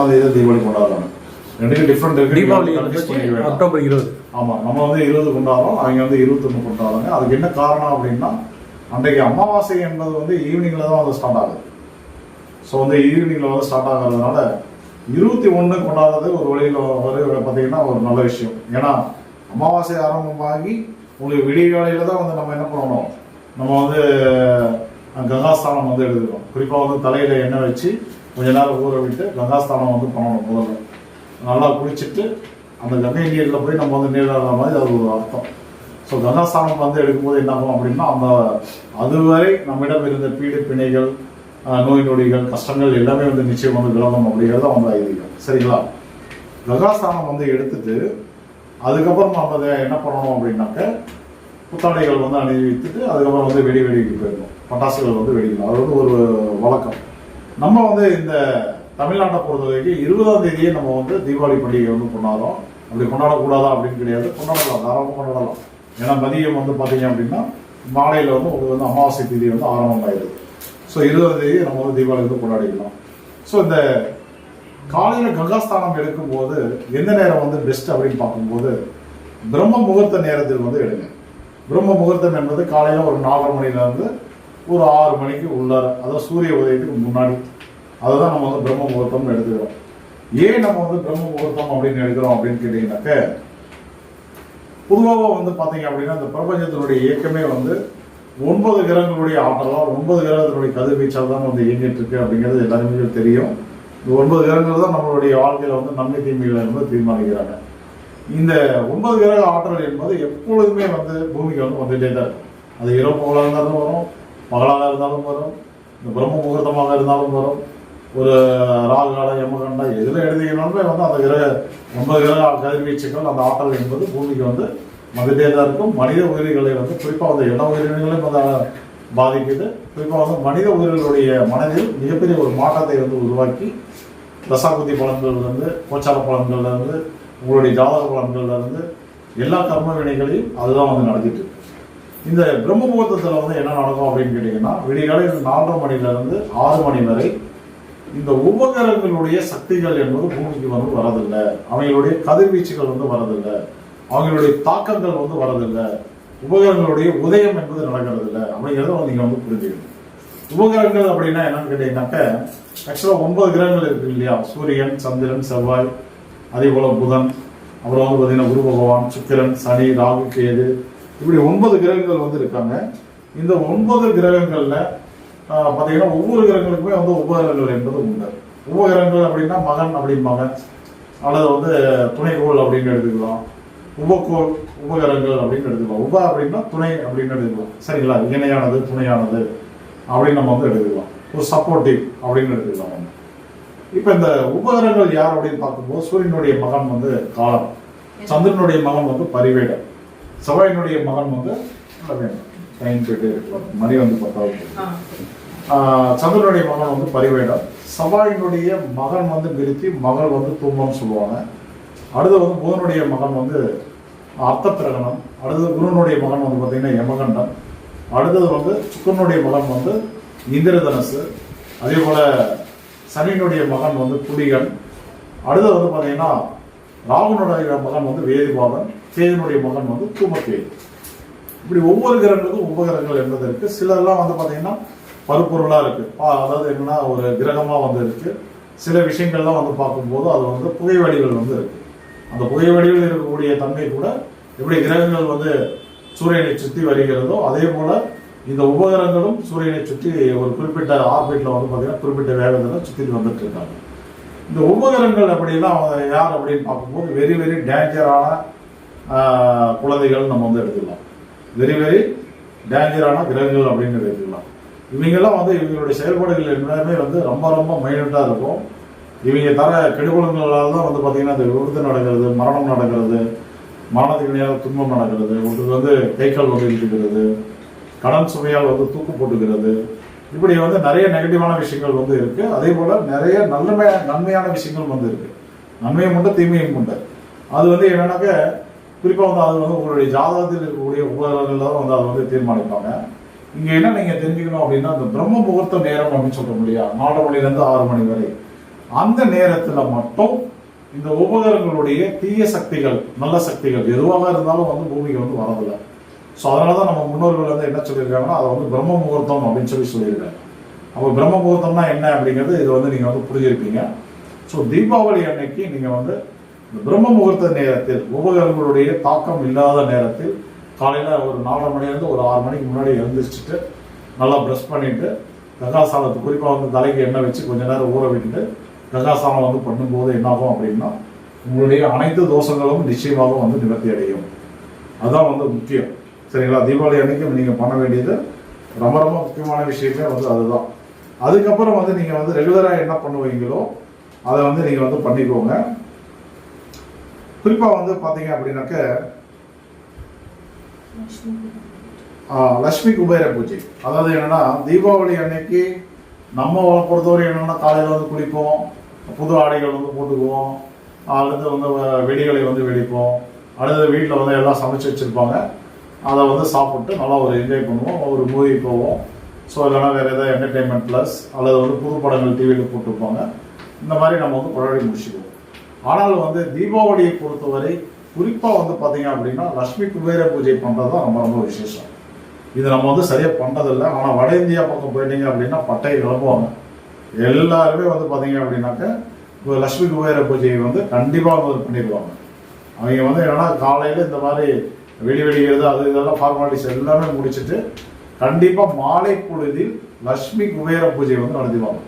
தேதி தீபாவளி கொண்டாடுறாங்க. ரெண்டுக்கு டிஃப்ரெண்ட் இருக்கு. தீபாவளி அக்டோபர் 20. ஆமாம், நம்ம வந்து 20 கொண்டாடுறோம், அவங்க வந்து 21 கொண்டாடுறாங்க. அதுக்கு என்ன காரணம் அப்படின்னா, அன்றைக்கு அமாவாசை என்பது வந்து ஈவினிங்ல தான் வந்து ஸ்டார்ட் ஆகுது. ஸோ வந்து ஈவினிங்ல வந்து ஸ்டார்ட் ஆகிறதுனால 21 கொண்டாடுறது ஒரு வழியில் பார்த்தீங்கன்னா ஒரு நல்ல விஷயம். ஏன்னா அமாவாசை ஆரம்பமாகி உங்களுக்கு விடிய காலையில தான் வந்து நம்ம என்ன பண்ணணும், நம்ம வந்து கங்காஸ்தானம் வந்து எடுத்துக்கணும். குறிப்பாக வந்து தலையில எண்ணெய் வச்சு கொஞ்ச நேரம் ஊற விட்டு கங்காஸ்தானம் வந்து பண்ணணும். முதல்ல நல்லா குளிச்சுட்டு அந்த கங்கை நீரில் போய் நம்ம வந்து நீராடுற மாதிரி அது ஒரு அர்த்தம். ஸோ கங்காஸ்தானம் வந்து எடுக்கும்போது என்ன ஆகும் அப்படின்னா, அந்த அதுவரை நம்மிடம் இருந்த பீடு பிணைகள், நோய் நொடிகள், கஷ்டங்கள் எல்லாமே வந்து நிச்சயம் வந்து விளங்கும் அப்படிங்கிறது அவங்க ஐதீகம். சரிங்களா? கங்காஸ்தானம் வந்து எடுத்துட்டு அதுக்கப்புறம் நம்ம என்ன பண்ணணும் அப்படின்னாக்க, புத்தாடைகள் வந்து அணிவித்துட்டு அதுக்கப்புறம் வந்து வெடிக்கு போயிடணும். பட்டாசுகள் வந்து வெடிக்கணும். அது வந்து ஒரு வழக்கம். நம்ம வந்து இந்த தமிழ்நாட்டை பொறுத்தவரைக்கும் 20ஆம் தேதியே நம்ம வந்து தீபாவளி பண்டிகை வந்து கொண்டாடுறோம். அப்படி கொண்டாடக்கூடாதா அப்படின்னு கிடையாது, கொண்டாடலாம், தாராளமாக கொண்டாடலாம். ஏன்னா மதியம் வந்து பார்த்தீங்க அப்படின்னா மாலையில் வந்து உங்களுக்கு வந்து அமாவாசை தேதி வந்து ஆரம்பமாயிருது. ஸோ 20ஆம் தேதி நம்ம வந்து தீபாவளி வந்து கொண்டாடிக்கலாம். ஸோ இந்த காலையில் கங்காஸ்தானம் எடுக்கும்போது எந்த நேரம் வந்து பெஸ்ட் அப்படின்னு பார்க்கும்போது, பிரம்ம முகூர்த்த நேரத்தில் வந்து எடுங்க. பிரம்ம முகூர்த்தம் என்பது காலையில் ஒரு 4:30 மணிலேருந்து ஒரு 6 மணிக்கு உள்ளார, அதாவது சூரிய உதயத்துக்கு முன்னாடி, அதை தான் நம்ம வந்து பிரம்ம முகூர்த்தம்னு எடுத்துக்கிறோம். ஏன் நம்ம வந்து பிரம்ம முகூர்த்தம் அப்படின்னு எடுக்கிறோம் அப்படின்னு கேட்டீங்கன்னாக்க, பொதுவாக வந்து பார்த்தீங்க அப்படின்னா இந்த பிரபஞ்சத்தினுடைய இயக்கமே வந்து 9 கிரகங்களுடைய ஆற்றலால் 9 கிரகத்தினுடைய கதிர்வீச்சால் தான் வந்து இயங்கிட்டு இருக்கு அப்படிங்கிறது எல்லாருமே தெரியும். இந்த 9 கிரகங்கள் தான் நம்மளுடைய வாழ்க்கையில வந்து நன்மை தீமைகளை வந்து தீர்மானிக்கிறாங்க. இந்த 9 கிரக ஆற்றல் என்பது எப்பொழுதுமே வந்து பூமிக்கு வந்து வந்துட்டே தான் இருக்கும். அது இரவு பகலாக இருந்தாலும் வரும், பகலாக இருந்தாலும் வரும், இந்த பிரம்ம முகூர்த்தமாக இருந்தாலும் வரும், ஒரு ராகுகால யமகண்டா எதில் எழுதினாலுமே வந்து அந்த 9 கிரக கதிர்வீச்சுகள், அந்த ஆற்றல் என்பது பூமிக்கு வந்து வந்துட்டே தான் இருக்கும். மனித உயிர்களை வந்து குறிப்பாக வந்து இட உயிரினங்களையும் வந்து பாதிக்குது. குறிப்பாக வந்து மனித உயிர்களுடைய மனதில் மிகப்பெரிய ஒரு மாற்றத்தை வந்து உருவாக்கி, தசாபுத்தி பலன்கள்லேருந்து, கோச்சார பலன்கள்லேருந்து, உங்களுடைய ஜாதக பலன்கள்லேருந்து எல்லா கர்ம வினைகளையும் அதுதான் வந்து நடத்திட்டு இருக்கு. இந்த பிரம்ம முகூர்த்தத்தில் வந்து என்ன நடக்கும் அப்படின்னு கேட்டிங்கன்னா, விடிகாலையில் 4:30 மணிலேருந்து 6 மணி வரை இந்த உபகரணங்களுடைய சக்திகள் என்பது பூமிக்கு வந்து வரதில்லை. அவங்களுடைய கதிர்வீச்சுகள் வந்து வரதில்லை, அவங்களுடைய தாக்கங்கள் வந்து வரதில்லை, உபகரணங்களுடைய உதயம் என்பது நடக்கிறது இல்லை அப்படிங்கிறத நீங்கள் வந்து புரிஞ்சுக்கணும். உபகரணங்கள் அப்படின்னா என்னன்னு கேட்டீங்கன்னாக்க, ஆக்சுவலாக 9 கிரகங்கள் இருக்கு இல்லையா? சூரியன், சந்திரன், செவ்வாய், அதே போல புதன், அப்புறம் வந்து பார்த்தீங்கன்னா குரு பகவான், சுக்கிரன், சனி, ராகு, கேது, இப்படி 9 கிரகங்கள் வந்து இருக்காங்க. இந்த 9 கிரகங்கள்ல பார்த்தீங்கன்னா ஒவ்வொரு கிரகங்களுக்குமே வந்து உபகரணங்கள் என்பது உண்டு. உபகரணங்கள் அப்படின்னா மகன் அப்படிம்பாங்க, அல்லது வந்து துணைக்கோள் அப்படின்னு எடுத்துக்கலாம், உபகோள் உபகரணங்கள் அப்படின்னு எடுத்துக்கலாம். உப அப்படின்னா துணை அப்படின்னு எடுத்துக்கலாம். சரிங்களா? இணையானது, துணையானது அப்படின்னு நம்ம வந்து எடுத்துக்கலாம். ஒரு சப்போர்ட்டிவ் அப்படின்னு எடுத்துக்கலாம். இப்போ இந்த உபகரணங்கள் யார் அப்படின்னு பார்க்கும்போது, சூரியனுடைய மகன் வந்து காலம், சந்திரனுடைய மகன் வந்து பரிவேடம், செவ்வாயினுடைய மகன் வந்து டைம் போயிட்டே இருக்கலாம், மணி வந்து 10. சந்திரனுடைய மகன் வந்து பரிவேடம், செவ்வாயினுடைய மகன் வந்து நிறுத்தி, மகள் வந்து தூமம்னு சொல்லுவாங்க. அடுத்து வந்து புதனுடைய மகன் வந்து அர்த்த பிரகணம், அடுத்தது குருனுடைய மகன் வந்து பார்த்தீங்கன்னா யமகண்டம், அடுத்தது வந்து சுக்கரனுடைய மகன் வந்து இந்திரதனசு, அதே போல சனியினுடைய மகன் வந்து புலிகன், அடுத்தது வந்து பார்த்தீங்கன்னா ராகுனுடைய மகன் வந்து வேதிபாதன், கேதுனுடைய மகன் வந்து தூமக்கேது. இப்படி ஒவ்வொரு கிரகங்களுக்கும் உபகிரகங்கள் என்பது இருக்கு. சிலர்லாம் வந்து பார்த்தீங்கன்னா பருப்பொருளாக இருக்கு, அதாவது என்னன்னா ஒரு கிரகமாக வந்து இருக்கு. சில விஷயங்கள்லாம் வந்து பார்க்கும்போது அது வந்து புகை வடிவில் வந்து இருக்கு. அந்த புகை வடிவில் இருக்கக்கூடிய தன்மை கூட எப்படி கிரகங்கள் வந்து சூரியனை சுற்றி வருகிறதோ அதே போல இந்த உபகரணங்களும் சூரியனை சுற்றி ஒரு குறிப்பிட்ட ஆர்பிட்ல வந்து பார்த்தீங்கன்னா குறிப்பிட்ட வேகத்தில் சுற்றி வந்துட்டு இருக்காங்க. இந்த உபகரணங்கள் அப்படின்னா யார் அப்படின்னு பார்க்கும்போது வெரி வெரி டேஞ்சரான குழந்தைகள் நம்ம வந்து எடுத்துக்கலாம். வெரி வெரி டேஞ்சரான கிரகங்கள் அப்படின்னு எடுத்துக்கலாம். இவங்கெல்லாம் வந்து இவங்களுடைய செயல்பாடுகள் எல்லாமே வந்து ரொம்ப ரொம்ப மைனூட்டாக இருக்கும். இவங்க தர கெடுகுலங்களால் தான் வந்து பார்த்தீங்கன்னா இந்த விபத்து நடக்கிறது, மரணம் நடக்கிறது, மரணத்துக்கு இணையாக துன்பம் நடக்கிறது, ஒருத்தருக்கு வந்து கைக்கால் வந்து இழுக்கிறது, கடன் சுமையால் வந்து தூக்கு போட்டுக்கிறது, இப்படி வந்து நிறைய நெகட்டிவான விஷயங்கள் வந்து இருக்கு. அதே போல நிறைய நன்மையான விஷயங்கள் வந்து இருக்கு. நன்மையும் உண்டு, தீமையும் உண்டு. அது வந்து என்னன்னாக்க குறிப்பாக வந்து அது வந்து உங்களுடைய ஜாதகத்தில் இருக்கக்கூடிய உபகரணங்கள் தான் வந்து அதை வந்து தீர்மானிப்பாங்க. இங்கே என்ன நீங்கள் தெரிஞ்சுக்கணும் அப்படின்னா, இந்த பிரம்ம முகூர்த்த நேரம் அப்படின்னு சொல்கிறோம் இல்லையா, 4 மணிலேருந்து 6 மணி வரை அந்த நேரத்துல மட்டும் இந்த உபகரணங்களுடைய தீய சக்திகள் நல்ல சக்திகள் எதுவாக இருந்தாலும் வந்து பூமிக்கு வந்து வரதில்லை. ஸோ அதனாலதான் நம்ம முன்னோர்கள் வந்து என்ன சொல்லியிருக்காங்கன்னா அதை வந்து பிரம்ம முகூர்த்தம் அப்படின்னு சொல்லியிருக்காங்க. அப்போ பிரம்ம முகூர்த்தம்னா என்ன அப்படிங்கிறது இது வந்து நீங்க வந்து புரிஞ்சிருப்பீங்க. ஸோ தீபாவளி அன்னைக்கு நீங்க வந்து இந்த பிரம்ம முகூர்த்த நேரத்தில் உபகரணங்களுடைய தாக்கம் இல்லாத நேரத்தில் காலையில ஒரு 4:30 மணிலேருந்து ஒரு 6 மணிக்கு முன்னாடி எழுந்திரிச்சிட்டு நல்லா ப்ரஷ் பண்ணிட்டு கங்காசாலத்து குறிப்பாக வந்து தலைக்கு எண்ணெய் வச்சு கொஞ்ச நேரம் ஊற விட்டுட்டு கங்காசாலம் வந்து பண்ணும்போது என்னாகும் அப்படின்னா உங்களுடைய அனைத்து தோஷங்களும் நிச்சயமாக வந்து நிவர்த்தி அடையும். அதுதான் வந்து முக்கியம். சரிங்களா? தீபாவளி அன்னைக்கு நீங்க பண்ண வேண்டியது ரொம்ப ரொம்ப முக்கியமான விஷயமே வந்து அதுதான். அதுக்கப்புறம் வந்து நீங்க வந்து ரெகுலரா என்ன பண்ணுவீங்களோ அதை வந்து நீங்க வந்து பண்ணிக்கோங்க. குறிப்பா வந்து பாத்தீங்க அப்படின்னாக்க லட்சுமி குபேர பூஜை. அதாவது என்னன்னா தீபாவளி அன்னைக்கு நம்ம பொறுத்தவரை என்னன்னா காலையில வந்து குளிப்போம், புது ஆடைகள் வந்து போட்டுக்குவோம், அடுத்து வந்து வெடிகளை வந்து வெடிப்போம், அடுத்து வீட்டில் வந்து எல்லாம் சமைச்சு வச்சிருப்பாங்க, அதை வந்து சாப்பிட்டு நல்லா ஒரு என்ஜாய் பண்ணுவோம், ஒரு மூவி போவோம். ஸோ இல்லைன்னா வேறு ஏதாவது என்டர்டெயின்மெண்ட் ப்ளஸ் அல்லது வந்து புது படங்கள் டிவியில் போட்டுருப்பாங்க. இந்த மாதிரி நம்ம வந்து கொண்டாடி முடிச்சுக்குவோம். ஆனால் வந்து தீபாவளியை பொறுத்தவரை குறிப்பாக வந்து பார்த்தீங்க அப்படின்னா லட்சுமி குபேர பூஜை பண்ணுறது தான் ரொம்ப ரொம்ப விசேஷம். இது நம்ம வந்து சரியாக பண்ணுறதில்லை. ஆனால் வட இந்தியா பக்கம் போயிட்டீங்க அப்படின்னா பட்டையை கிளம்புவாங்க. எல்லாருமே வந்து பார்த்தீங்க அப்படின்னாக்க இப்போ லட்சுமி குபேர பூஜையை வந்து கண்டிப்பாக வந்து பண்ணிடுவாங்க. அவங்க வந்து என்னன்னா காலையில் இந்த மாதிரி வெடிக்கிறது அது இதெல்லாம் ஃபார்மாலிட்டிஸ் எல்லாமே முடிச்சுட்டு கண்டிப்பாக மாலை பொழுதில் லட்சுமி குபேர பூஜை வந்து நடத்திடுவாங்க.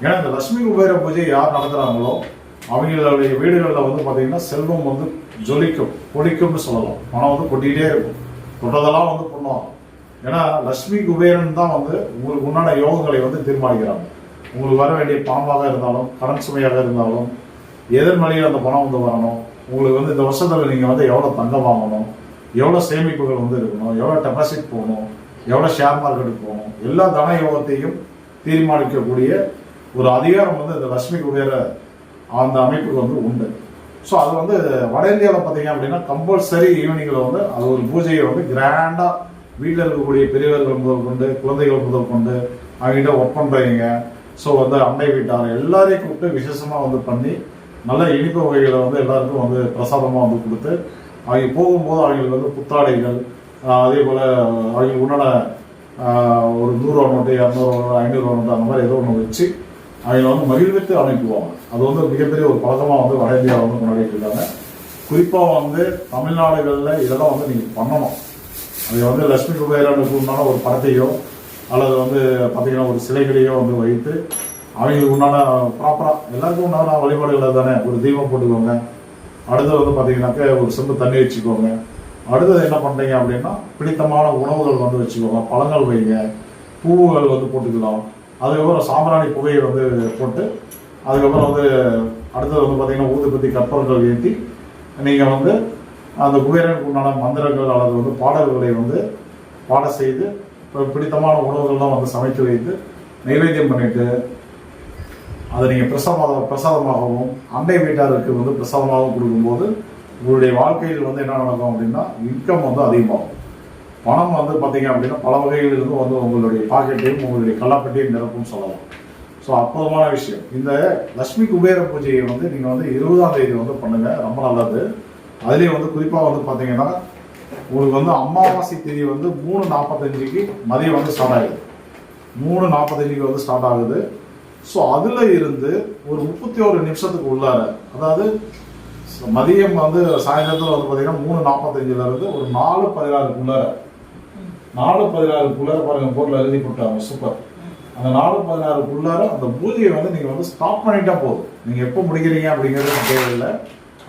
ஏன்னா இந்த லட்சுமி குபேர பூஜை யார் நடத்துகிறாங்களோ அவங்களுடைய வீடுகளில் வந்து பார்த்தீங்கன்னா செல்வம் வந்து ஜொலிக்கும், கொடிக்கும்னு சொல்லலாம். பணம் வந்து கொட்டிகிட்டே இருக்கும், தொட்டதெல்லாம் வந்து பண்ணுவாங்க. ஏன்னா லட்சுமி குபேரன் தான் வந்து உங்களுக்கு உண்டான யோகங்களை வந்து தீர்மானிக்கிறாங்க. உங்களுக்கு வர வேண்டிய பணமாக இருந்தாலும் கடன் சுமையாக இருந்தாலும் எதிர்மறையில் அந்த பணம் வந்து வரணும். உங்களுக்கு வந்து இந்த வருஷத்தில் நீங்கள் வந்து எவ்வளோ தங்கம் வாங்கணும், எவ்வளோ சேமிப்புகள் வந்து இருக்கணும், எவ்வளோ டெபாசிட் போகணும், எவ்வளோ ஷேர் மார்க்கெட்டுக்கு போகணும், எல்லா தன யோகத்தையும் தீர்மானிக்கக்கூடிய ஒரு அதிகாரம் வந்து இந்த லட்சுமி குபேர அந்த அமைப்புக்கு வந்து உண்டு. ஸோ அது வந்து வட இந்தியாவில் பார்த்தீங்க அப்படின்னா கம்பல்சரி ஈவினிங்கில் வந்து அது ஒரு பூஜையை வந்து கிராண்டாக வீட்டில் இருக்கக்கூடிய பெரியவர்கள் முதல் கொண்டு குழந்தைகள் முதல் கொண்டு அவங்ககிட்ட ஒர்க் பண்ணுறவங்க, ஸோ வந்து அண்டை வீட்டார் எல்லாரையும் கூப்பிட்டு விசேஷமாக வந்து பண்ணி நல்ல இனிப்பு வகைகளை வந்து எல்லாருக்கும் வந்து பிரசாதமாக வந்து கொடுத்து அவங்க போகும்போது அவங்களுக்கு வந்து புத்தாடைகள், அதே போல் அவங்களுக்கு உண்டான ஒரு 100 நோட்டு 200 500 நோட்டு அந்த மாதிரி ஏதோ ஒன்று வச்சு அவங்களை வந்து மகிழ்வித்து அனுப்புவாங்க. அது வந்து மிகப்பெரிய ஒரு பழக்கமாக வந்து வட இந்தியாவில் வந்து கொண்டாடிட்டு இருக்காங்க. குறிப்பாக வந்து தமிழ்நாடுகளில் இதெல்லாம் வந்து நீங்கள் பண்ணணும். அது வந்து லட்சுமி குபேரனுக்கு உண்டான ஒரு படத்தையோ அல்லது வந்து பார்த்தீங்கன்னா ஒரு சிலைகளையோ வந்து வைத்து அவங்களுக்கு உண்டான ப்ராப்பராக எல்லாருக்கும் உண்டான வழிபாடுகள் தானே. ஒரு தீபம் போட்டுக்கோங்க, அடுத்தது வந்து பார்த்தீங்கன்னாக்க ஒரு செம்பு தண்ணி வச்சுக்கோங்க, அடுத்தது என்ன பண்ணுறீங்க அப்படின்னா பிடித்தமான உணவுகள் வந்து வச்சுக்கோங்க, பழங்கள் வைங்க, பூவுகள் வந்து போட்டுக்கலாம், அதுக்கப்புறம் சாம்பிராணி புகையை வந்து போட்டு அதுக்கப்புறம் வந்து அடுத்தது வந்து பார்த்தீங்கன்னா ஊதுபத்தி கற்பூரங்கள் ஏற்றி நீங்கள் வந்து அந்த குபேரனுக்கு உண்டான மந்திரங்கள் அல்லது வந்து பாடல்களை வந்து பாட செய்து பிடித்தமான உணவுகள்லாம் வந்து சமைத்து வைத்து நைவேத்தியம் பண்ணிட்டு அதை நீங்கள் பிரசாதமாகவும் அண்டை வீட்டாருக்கு வந்து பிரசாதமாகவும் கொடுக்கும்போது உங்களுடைய வாழ்க்கையில் வந்து என்ன நடக்கும் அப்படின்னா இன்கம் வந்து அதிகமாகும். பணம் வந்து பார்த்தீங்க அப்படின்னா பல வகைகளிலிருந்து வந்து உங்களுடைய பாக்கெட்டையும் உங்களுடைய கல்லாப்பட்டியும் நிரப்பும் சொல்லலாம். ஸோ அற்புதமான விஷயம். இந்த லட்சுமி குபேர பூஜையை வந்து நீங்கள் வந்து 20ஆம் தேதி வந்து பண்ணுங்க, ரொம்ப நல்லது. அதுலேயும் வந்து குறிப்பாக வந்து பார்த்தீங்கன்னா உங்களுக்கு வந்து அமாவாசை தேதி வந்து 3:45க்கு மதியம் வந்து ஸ்டார்ட் ஆகுது. 3:45க்கு வந்து ஸ்டார்ட் ஆகுது. ஸோ அதில் இருந்து ஒரு 31 நிமிஷத்துக்கு உள்ளார, அதாவது மதியம் வந்து சாயந்தரத்தில் வந்து பார்த்தீங்கன்னா 3:45லேருந்து ஒரு 4:16க்குள்ளார 4:16க்குள்ளார பாருங்க போர்டில் எழுதி போட்டாங்க. சூப்பர். அந்த 4:16க்குள்ளார அந்த பூஜையை வந்து நீங்கள் வந்து ஸ்டாப் பண்ணிட்டா போதும். நீங்கள் எப்போ முடிக்கிறீங்க அப்படிங்கிறது தேவையில்லை.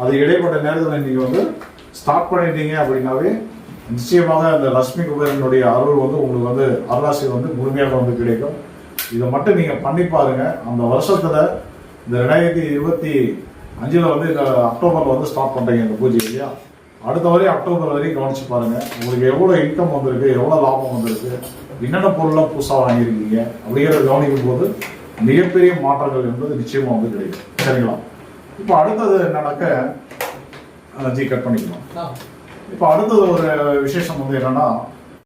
அது இடைப்பட்ட நேரத்தில் நீங்கள் வந்து ஸ்டார்ட் பண்ணிட்டீங்க அப்படின்னாவே நிச்சயமாக அந்த லட்சுமி குபேரனுடைய அருள் வந்து உங்களுக்கு வந்து அருளாசி வந்து முழுமையாக வந்து கிடைக்கும். இதை மட்டும் நீங்கள் பண்ணி பாருங்க. அந்த வருஷத்தில் இந்த 2025 வந்து இந்த அக்டோபரில் வந்து ஸ்டார்ட் பண்ணுறீங்க இந்த பூஜை இல்லையா, அடுத்த வரையும் அக்டோபர் வரையும் கவனிச்சு பாருங்க. உங்களுக்கு எவ்வளோ இன்கம் வந்திருக்கு, எவ்வளோ லாபம் வந்திருக்கு, என்னென்ன பொருள்லாம் புதுசாக வாங்கியிருக்கீங்க அப்படிங்கிறத கவனிக்கும் போது மிகப்பெரிய மாற்றங்கள் என்பது நிச்சயமாக வந்து கிடைக்கும். சரிங்களா? இப்போ அடுத்தது என்னன்னாக்க கட் பண்ணிக்கலாம். இப்போ அடுத்தது ஒரு விசேஷம் வந்து என்னன்னா